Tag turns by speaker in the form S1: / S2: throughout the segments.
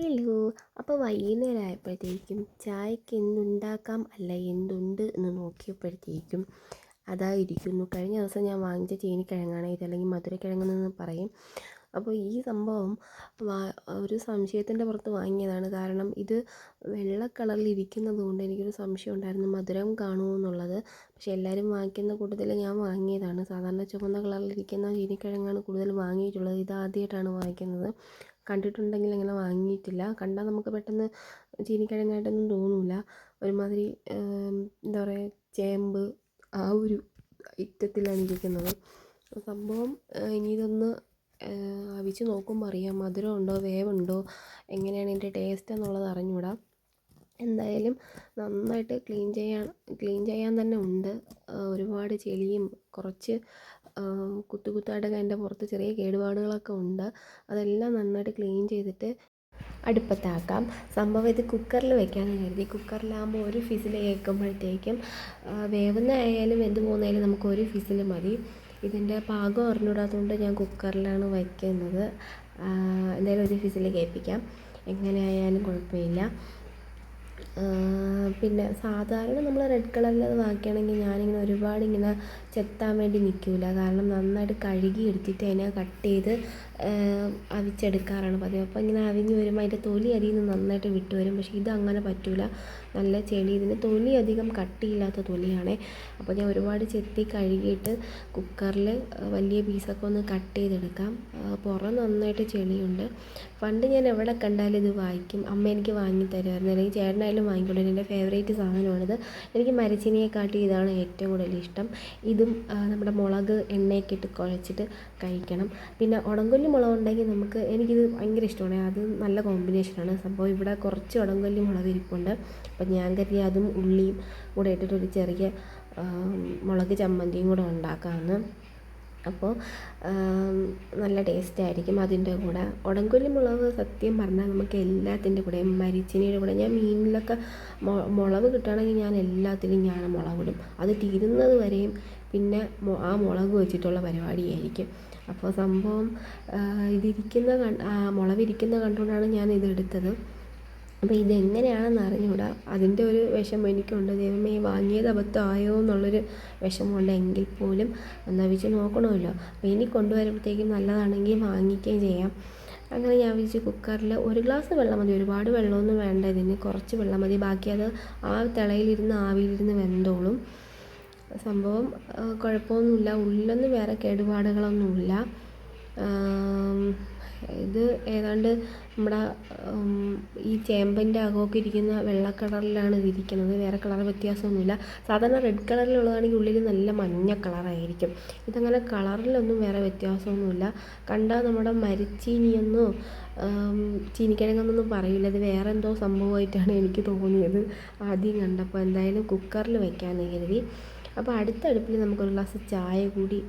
S1: Hello. അപ്പോൾ വൈകുന്നേരം ആയപ്പോഴത്തേക്കും ചായക്ക് എന്തുണ്ടാക്കാം അല്ല എന്തുണ്ട് എന്ന് നോക്കിയപ്പോഴത്തേക്കും അതാ ഇരിക്കുന്നു. കഴിഞ്ഞ ദിവസം ഞാൻ വാങ്ങിച്ച ചീനിക്കിഴങ്ങാണ് ഇത്, അല്ലെങ്കിൽ മധുരക്കിഴങ്ങെന്ന് പറയും. അപ്പോൾ ഈ സംഭവം ഒരു സംശയത്തിൻ്റെ പുറത്ത് വാങ്ങിയതാണ്. കാരണം ഇത് വെള്ള കളറിൽ ഇരിക്കുന്നത് കൊണ്ട് എനിക്കൊരു സംശയം ഉണ്ടായിരുന്നു മധുരം കാണുമോ എന്നുള്ളത്. പക്ഷേ എല്ലാവരും വാങ്ങിക്കുന്ന കൂട്ടത്തിൽ ഞാൻ വാങ്ങിയതാണ്. സാധാരണ ചുവന്ന കളറിലിരിക്കുന്ന ചീനിക്കിഴങ്ങാണ് കൂടുതൽ വാങ്ങിയിട്ടുള്ളത്. ഇത് ആദ്യമായിട്ടാണ് വാങ്ങിക്കുന്നത്. കണ്ടിട്ടുണ്ടെങ്കിൽ അങ്ങനെ വാങ്ങിയിട്ടില്ല. കണ്ടാൽ നമുക്ക് പെട്ടെന്ന് ചീനിക്കിഴങ്ങായിട്ടൊന്നും തോന്നില്ല. ഒരുമാതിരി എന്താ പറയുക, ചേമ്പ് ആ ഒരു ഐറ്റത്തിലാണ് ഇരിക്കുന്നത് സംഭവം. ഇനി ഇതൊന്ന് അവിച്ച് നോക്കുമ്പോൾ അറിയാം മധുരമുണ്ടോ വേവുണ്ടോ എങ്ങനെയാണ് ഇതിൻ്റെ ടേസ്റ്റ് എന്നുള്ളത് അറിഞ്ഞുകൂടാ. എന്തായാലും നന്നായിട്ട് ക്ലീൻ ചെയ്യാൻ തന്നെ ഉണ്ട്. ഒരുപാട് ചെളിയും കുറച്ച് കുത്തായിട്ടൊക്കെ അതിൻ്റെ പുറത്ത് ചെറിയ കേടുപാടുകളൊക്കെ ഉണ്ട്. അതെല്ലാം നന്നായിട്ട് ക്ലീൻ ചെയ്തിട്ട് അടുപ്പത്താക്കാം. സംഭവം ഇത് കുക്കറിൽ വെക്കാമെന്ന് കരുതി. കുക്കറിലാകുമ്പോൾ ഒരു ഫിസിൽ കേൾക്കുമ്പോഴത്തേക്കും വേവുന്ന ആയാലും വെന്ത് പോകുന്നതായാലും നമുക്ക് ഒരു ഫിസിൽ മതി. ഇതിൻ്റെ പാകം അറിഞ്ഞൂടാത്തതുകൊണ്ട് ഞാൻ കുക്കറിലാണ് വയ്ക്കുന്നത്. എന്തായാലും ഒരു ഫിസിൽ കേൾപ്പിക്കാം, എങ്ങനെ ആയാലും കുഴപ്പമില്ല. പിന്നെ സാധാരണ നമ്മൾ റെഡ് കളറിൽ അത് വാങ്ങിക്കുകയാണെങ്കിൽ ഞാനിങ്ങനെ ഒരുപാട് ഇങ്ങനെ ചെത്താൻ വേണ്ടി നിൽക്കില്ല. കാരണം നന്നായിട്ട് കഴുകി എടുത്തിട്ട് അതിനെ കട്ട് ചെയ്ത് അവിച്ചെടുക്കാറാണ് പതിവ്. അപ്പോൾ ഇങ്ങനെ അവിഞ്ഞ് വരുമ്പോൾ അതിൻ്റെ തൊലി അതിൽ നിന്ന് നന്നായിട്ട് വിട്ട് വരും. പക്ഷേ ഇതങ്ങനെ പറ്റില്ല, നല്ല ചെളി. ഇതിന് തൊലി അധികം കട്ടിയില്ലാത്ത തൊലിയാണേ. അപ്പോൾ ഞാൻ ഒരുപാട് ചെത്തി കഴുകിയിട്ട് കുക്കറിൽ വലിയ പീസൊക്കെ ഒന്ന് കട്ട് ചെയ്തെടുക്കാം. പുറം നന്നായിട്ട് ചെളിയുണ്ട്. പണ്ട് ഞാൻ എവിടെ കണ്ടാലും ഇത് വാങ്ങിക്കും. അമ്മ എനിക്ക് വാങ്ങി തരുമായിരുന്നു, അല്ലെങ്കിൽ ചേട്ടനായാലും വാങ്ങിക്കൊണ്ടിരുന്നു. എൻ്റെ ഫേവറേറ്റ് സാധനമാണിത്. എനിക്ക് മരച്ചീനിയെക്കാട്ടി ഇതാണ് ഏറ്റവും കൂടുതൽ ഇഷ്ടം. ഇതും നമ്മുടെ മുളക് എണ്ണയൊക്കെ ഇട്ട് കുഴച്ചിട്ട് കഴിക്കണം. പിന്നെ ഉടംകൊല്ലി മുളകുണ്ടെങ്കിൽ എനിക്കിത് ഭയങ്കര ഇഷ്ടമാണ്. അത് നല്ല കോമ്പിനേഷനാണ്. സംഭവം ഇവിടെ കുറച്ച് ഉടംകൊല്ലി മുളക് ഇരിപ്പുണ്ട്. അപ്പം ഞാൻ കരുതി അതും ഉള്ളിയും കൂടെ ഇട്ടിട്ടൊരു ചെറിയ മുളക് ചമ്മന്തിയും കൂടെ ഉണ്ടാക്കാമെന്ന്. അപ്പോൾ നല്ല ടേസ്റ്റായിരിക്കും അതിൻ്റെ കൂടെ. ഉടംകൊല്ലി മുളക് സത്യം പറഞ്ഞാൽ നമുക്ക് എല്ലാത്തിൻ്റെ കൂടെയും, മരിച്ചിനിയുടെ കൂടെ, ഞാൻ മീനിലൊക്കെ മുളക് കിട്ടുകയാണെങ്കിൽ ഞാൻ എല്ലാത്തിലും ഞാൻ മുളകിടും. അത് തീരുന്നത് വരെയും പിന്നെ ആ മുളക് വെച്ചിട്ടുള്ള പരിപാടിയായിരിക്കും. അപ്പോൾ സംഭവം മുളകിരിക്കുന്ന കണ്ടുകൊണ്ടാണ് ഞാൻ ഇതെടുത്തത്. അപ്പോൾ ഇതെങ്ങനെയാണെന്ന് അറിഞ്ഞുകൂടാ. അതിൻ്റെ ഒരു വിഷമം എനിക്കുണ്ട്. ദൈവമേ, വാങ്ങിയത് അബദ്ധമായോ എന്നുള്ളൊരു വിഷമമുണ്ട്. എങ്കിൽ പോലും ഒന്ന് വെച്ച് നോക്കണമല്ലോ. അപ്പോൾ ഇനി കൊണ്ടുവരുമ്പോഴത്തേക്കും നല്ലതാണെങ്കിൽ വാങ്ങിക്കുകയും ചെയ്യാം. അങ്ങനെ ഞാൻ വിചാരിച്ചു കുക്കറിൽ ഒരു ഗ്ലാസ് വെള്ളം മതി. ഒരുപാട് വെള്ളമൊന്നും വേണ്ട ഇതിന്, കുറച്ച് വെള്ളം മതി. ബാക്കി അത് ആ തിളയിലിരുന്ന് ആവിയിലിരുന്ന് വെന്തോളും. സംഭവം കുഴപ്പമൊന്നുമില്ല. ഉള്ളിലൊന്നും വേറെ കേടുപാടുകളൊന്നുമില്ല. ഇത് ഏതാണ്ട് നമ്മുടെ ഈ ചേമ്പിൻ്റെ അകമൊക്കെ ഇരിക്കുന്ന വെള്ള കളറിലാണ് ഇതിരിക്കുന്നത്. വേറെ കളർ വ്യത്യാസമൊന്നുമില്ല. സാധാരണ റെഡ് കളറിലുള്ളതാണെങ്കിൽ ഉള്ളിൽ നല്ല മഞ്ഞ കളറായിരിക്കും. ഇതങ്ങനെ കളറിലൊന്നും വേറെ വ്യത്യാസമൊന്നുമില്ല. കണ്ടാൽ നമ്മുടെ മരച്ചീനിയെന്നോ ചീനിക്കിഴങ്ങെന്നൊന്നും പറയില്ല. ഇത് വേറെ എന്തോ സംഭവമായിട്ടാണ് എനിക്ക് തോന്നിയത് ആദ്യം കണ്ടപ്പോൾ. എന്തായാലും കുക്കറിൽ വയ്ക്കാമെന്ന് കരുതി. അപ്പോൾ അടുത്ത അടുപ്പിൽ നമുക്കൊരു ഗ്ലാസ് ചായ കൂടി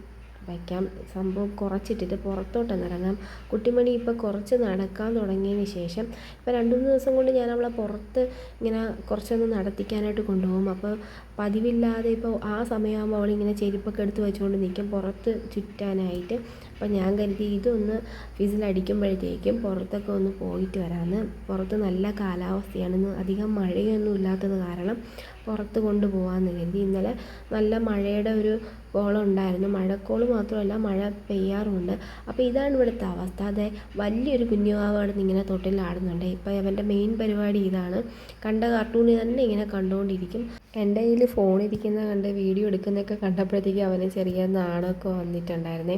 S1: വയ്ക്കാം. സംഭവം കുറച്ചിട്ടിട്ട് പുറത്തോട്ടൊന്ന് ഇറങ്ങാം. കുട്ടിമണി ഇപ്പോൾ കുറച്ച് നടക്കാൻ തുടങ്ങിയതിന് ശേഷം ഇപ്പോൾ 2-3 ദിവസം കൊണ്ട് ഞാൻ അവളെ പുറത്ത് ഇങ്ങനെ കുറച്ചൊന്ന് നടത്തിക്കാനായിട്ട് കൊണ്ടുപോകും. അപ്പോൾ പതിവില്ലാതെ ഇപ്പോൾ ആ സമയമാകുമ്പോൾ അവളിങ്ങനെ ചെരുപ്പൊക്കെ എടുത്ത് വെച്ചുകൊണ്ട് നിൽക്കും പുറത്ത് ചുറ്റാനായിട്ട്. അപ്പോൾ ഞാൻ കരുതി ഇതൊന്ന് ഫിസിലടിക്കുമ്പോഴത്തേക്കും പുറത്തൊക്കെ ഒന്ന് പോയിട്ട് വരാമെന്ന്. പുറത്ത് നല്ല കാലാവസ്ഥയാണ്. അധികം മഴയൊന്നും ഇല്ലാത്തത് കാരണം പുറത്ത് കൊണ്ടുപോകാമെന്ന് കരുതി. ഇന്നലെ നല്ല മഴയുടെ ഒരു കോളുണ്ടായിരുന്നു. മഴക്കോള് മാത്രമല്ല, മഴ പെയ്യാറുമുണ്ട്. അപ്പോൾ ഇതാണ് ഇവിടുത്തെ അവസ്ഥ. അതെ, വലിയൊരു കുഞ്ഞുവാവ് അവിടെ നിന്ന് ഇങ്ങനെ തൊട്ടിലാടുന്നുണ്ട്. ഇപ്പോൾ അവൻ്റെ മെയിൻ പരിപാടി ഇതാണ്. കണ്ട കാർട്ടൂണിൽ തന്നെ ഇങ്ങനെ കണ്ടുകൊണ്ടിരിക്കും. എൻ്റെ കയ്യിൽ ഫോണിരിക്കുന്ന കണ്ട് വീഡിയോ എടുക്കുന്നതൊക്കെ കണ്ടപ്പോഴത്തേക്കും അവന് ചെറിയ നാണമൊക്കെ വന്നിട്ടുണ്ടായിരുന്നേ.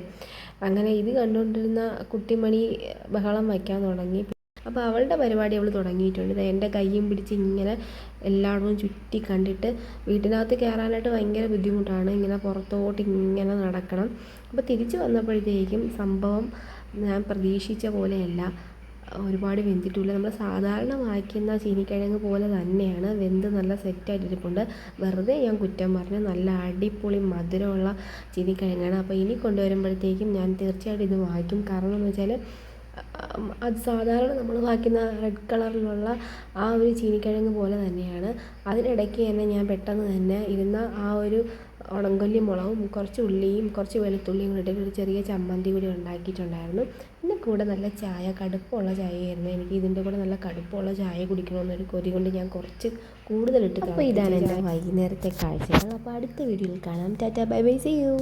S1: അങ്ങനെ ഇത് കണ്ടുകൊണ്ടിരുന്ന കുട്ടിമണി ബഹളം വയ്ക്കാൻ തുടങ്ങി. അപ്പോൾ അവളുടെ പരിപാടി അവൾ തുടങ്ങിയിട്ടുണ്ട്. എൻ്റെ കയ്യും പിടിച്ച് ഇങ്ങനെ എല്ലായിടവും ചുറ്റി കണ്ടിട്ട് വീട്ടിനകത്ത് കയറാനായിട്ട് ഭയങ്കര ബുദ്ധിമുട്ടാണ്. ഇങ്ങനെ പുറത്തോട്ട് ഇങ്ങനെ നടക്കണം. അപ്പോൾ തിരിച്ച് വന്നപ്പോഴത്തേക്കും സംഭവം ഞാൻ പ്രതീക്ഷിച്ച പോലെയല്ല. ഒരുപാട് വെന്തിട്ടില്ല. നമ്മൾ സാധാരണ വാങ്ങിക്കുന്ന ചീനിക്കിഴങ്ങ് പോലെ തന്നെയാണ്. വെന്ത് നല്ല സെറ്റായിട്ടിരിപ്പുണ്ട്. വെറുതെ ഞാൻ കുറ്റം പറഞ്ഞു. നല്ല അടിപൊളി മധുരമുള്ള ചീനിക്കിഴങ്ങാണ്. അപ്പോൾ ഇനി കൊണ്ടുവരുമ്പോഴത്തേക്കും ഞാൻ തീർച്ചയായിട്ടും ഇത് വാങ്ങിക്കും. കാരണം എന്ന് വെച്ചാൽ അത് സാധാരണ നമ്മൾ വയ്ക്കുന്ന റെഡ് കളറിലുള്ള ആ ഒരു ചീനിക്കിഴങ്ങ് പോലെ തന്നെയാണ്. അതിനിടയ്ക്ക് തന്നെ ഞാൻ പെട്ടെന്ന് തന്നെ ഇരുന്ന ആ ഒരു ഉണങ്ങല്ലി മുളകും കുറച്ച് ഉള്ളിയും കുറച്ച് വെളുത്തുള്ളിയും കൂടി ഇട്ടിട്ട് ഒരു ചെറിയ ചമ്മന്തി കൂടി ഉണ്ടാക്കിയിട്ടുണ്ടായിരുന്നു. പിന്നെ കൂടെ നല്ല ചായ, കടുപ്പമുള്ള ചായയായിരുന്നു. എനിക്ക് ഇതിൻ്റെ കൂടെ നല്ല കടുപ്പമുള്ള ചായ കുടിക്കണമെന്നൊരു കൊതി കൊണ്ട് ഞാൻ കുറച്ച് കൂടുതലിട്ട്. അപ്പോൾ ഇതാണ് എൻ്റെ വൈകുന്നേരത്തെ കാഴ്ചകൾ. അപ്പോൾ അടുത്ത വീഡിയോയിൽ കാണാം. Tata, bye bye, see U.